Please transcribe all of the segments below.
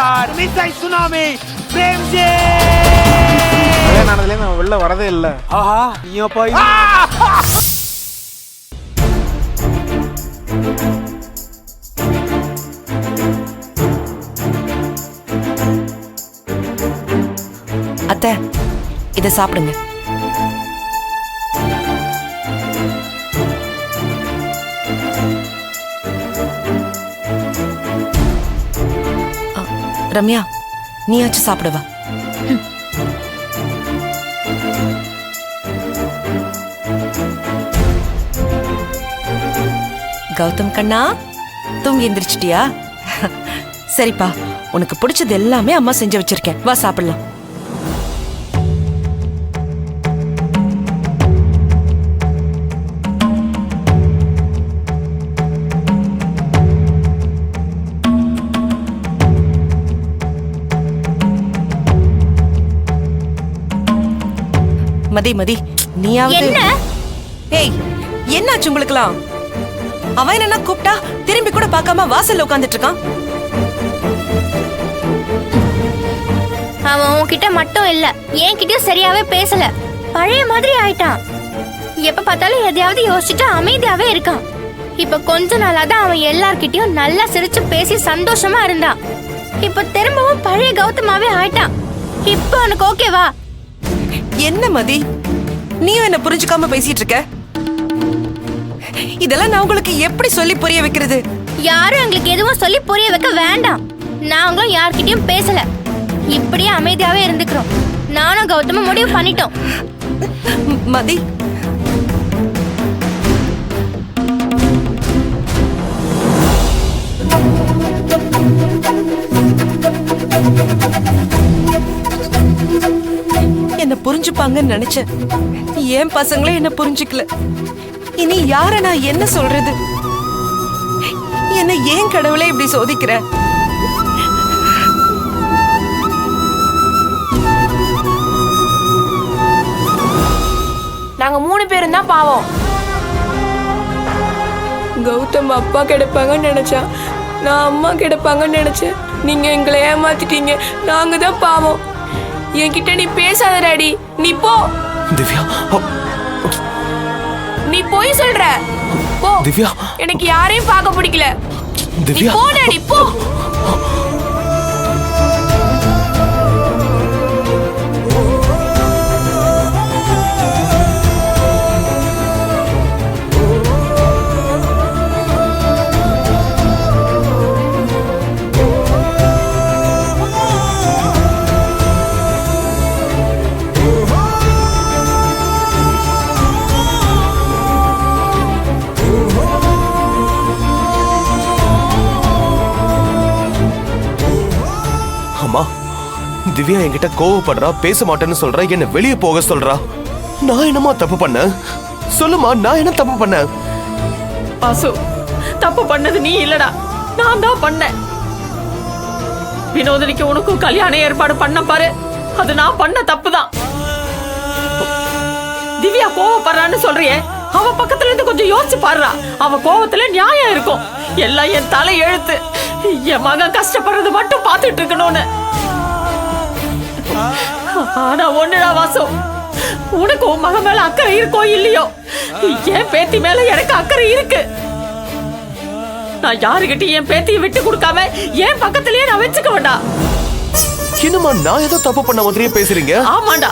Sir மிஸ்ஸை tsunami Premji கல்யாணம் நான் வெளில வரதே இல்ல. ஆஹா நீயோ போய் அத்தை இத சாப்பிடுங்க. ரம்யா நீயாச்சும் சாப்பிடுவா. கௌதம் கண்ணா தூங்கி எந்திரிச்சிட்டியா? சரிப்பா, உனக்கு பிடிச்சது எல்லாமே அம்மா செஞ்சு வச்சிருக்கேன், வா சாப்பிடலாம். மதி மதி நீயாவது. ஏய் என்னாச்சு உங்களுக்குலாம்? அவன் என்ன கூப்பிட்டா திரும்பி கூட பார்க்காம வாசல்ல உட்கார்ந்துட்டு இருக்கான். அவன் உன்கிட்ட மட்டும் இல்ல என்கிட்டயும் சரியாவே பேசல, பழைய மாதிரி ஆயிட்டான். எப்ப பார்த்தாலும் எதையாவது யோசிச்சுட்டு அமைதியாவே இருக்கான். இப்ப கொஞ்ச நாளா தான் அவன் எல்லார்கிட்டயும் நல்லா சிரிச்சு பேசி சந்தோஷமா இருந்தான். இப்ப திரும்பவும் பழைய கௌதமாவே ஆயிட்டான். இப்ப உனக்கு ஓகேவா? என்ன மதி நீயும் என்ன புரிஞ்சுக்காம பேசிட்டு இருக்க? இதெல்லாம் நான் உங்களுக்கு எப்படி சொல்லி புரிய வைக்கிறது? யாரும் எங்களுக்கு எதுவும் சொல்லி புரிய வைக்க வேண்டாம். நாங்களும் யார்கிட்டயும் பேசல, இப்படியே அமைதியாவே இருந்துக்கிறோம். நானும் கௌதமும் முடிவு பண்ணிட்டோம். மதி என்ன புரிஞ்சுப்பாங்கன்னு நினைச்சேன். ஏன் பசங்களே என்ன புரிஞ்சுக்கல. இனி யார நான் என்ன சொல்றது? என்ன ஏன் கடவுளே இப்படி சோதிக்கிற? நாங்க 3 பேரும் தான் பாவம். கௌதம் அப்பா கிடைப்பாங்கன்னு நினைச்சா, நான் அம்மா கிடைப்பாங்கன்னு நினைச்சேன். நீங்க எங்களை ஏமாத்திட்டீங்க. நாங்க தான் பாவம். என்கிட்ட நீ பேசாத டாடி. நீ போ. திவ்யா நீ போய் சொல்ற. போ. திவ்யா எனக்கு யாரையும் பார்க்க பிடிக்கல. நீ திவ்யா போ டாடி போ. திவ்யா என்கிட்ட கோவப்படுறா, பேச மாட்டேன்னு சொல்றா, என்ன வெளியே போக சொல்றா. நான் என்னமா தப்பு பண்ண? சொல்லுமா, நான் என்ன தப்பு பண்ண? பாசு, தப்பு பண்ணது நீ இல்லடா, நான் தான் பண்ணேன். வினோதனிக்கு உனக்கும் கல்யாண ஏற்பாடு பண்ண பாரு, அது நான் பண்ண தப்புதான். திவ்யா கோவப்படுறான்னு சொல்றியே, அவ பக்கத்துல இருந்து கொஞ்சம் யோசிச்சு பாருடா. அவ கோவத்துல நியாயம் இருக்கும். எல்லாம் என் தலை எழுத்து. என் மகன் கஷ்டப்படுறது மட்டும் பாத்துட்டு இருக்கணும்னு. ஆனா ஒண்ணுடா வாசு, உனக்கு உன் மகன் மேல அக்கறை இருக்கோ இல்லையோ, என் பேத்தி மேல எனக்கு அக்கறை இருக்கு. நான் யாருகிட்ட என் பேத்தியை விட்டு கொடுக்காம என் பக்கத்திலேயே நான் வச்சுக்க வேண்டாம். என்னமா நான் ஏதோ தப்பு பண்ண மாதிரியே பேசுறீங்க? ஆமாண்டா,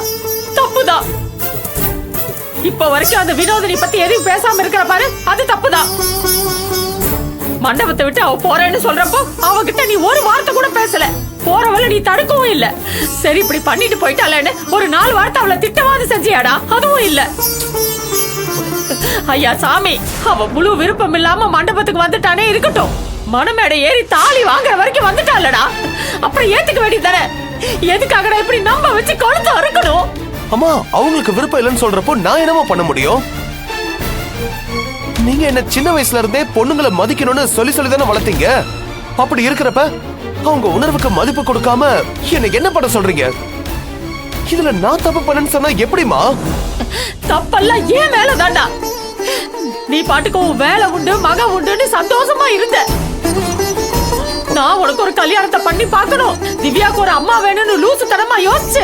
தப்புதான். இப்ப வரைக்கும் அந்த வினோதினி பத்தி எதையும் பேசாம இருக்கிற பாரு, அது தப்புதான். மண்டபத்தை விட்டு அவ போறேன்னு சொல்றப்போ அவகிட்ட நீ ஒரு வார்த்தை கூட பேசல. போறவள நீ தடுக்கவும் இல்ல. சரி இப்படி பண்ணிட்டு போயிட்டாளேன்னு ஒரு 4 வார்த்தை அவளை திட்டவாது செஞ்சியாடா? அதுவும் இல்ல. ஐயா சாமி, அவ முழு விருப்பம் இல்லாம மண்டபத்துக்கு வந்துட்டானே இருக்கட்டும், மணமேடை ஏறி தாலி வாங்குற வரைக்கும் வந்துட்டாளடா, அப்புறம் ஏத்துக்க வேண்டியதானே? எதுக்காகடா இப்படி நம்ப வச்சு கொழுத்து அறுக்கணும்? அம்மா, அவங்களுக்கு விருப்பம் இல்லைன்னு சொல்றப்போ நான் என்னமா பண்ண முடியும்? நீங்க என்ன சின்ன வயசுல இருந்தே பொண்ணுங்களை மதிக்கணும்னு சொல்லி சொல்லிதானே வளர்த்தீங்க. அப்படி இருக்கிறப்ப அவங்க உணர்வுக்கு மதிப்பு கொடுக்காம என்ன என்ன பண்ண சொல்றீங்க? இதுல நான் தப்பு பண்ணேன்னு சொன்னா எப்படிமா? தப்பெல்லாம் ஏன் மேல தாண்டா. நீ பாட்டுக்கு உன் வேலை உண்டு மக உண்டுன்னு சந்தோஷமா இருந்த. நான் உனக்கு ஒரு கல்யாணத்தை பண்ணி பார்க்கணும், திவ்யாக்கு ஒரு அம்மா வேணும்னு லூசு தனமா யோசிச்சு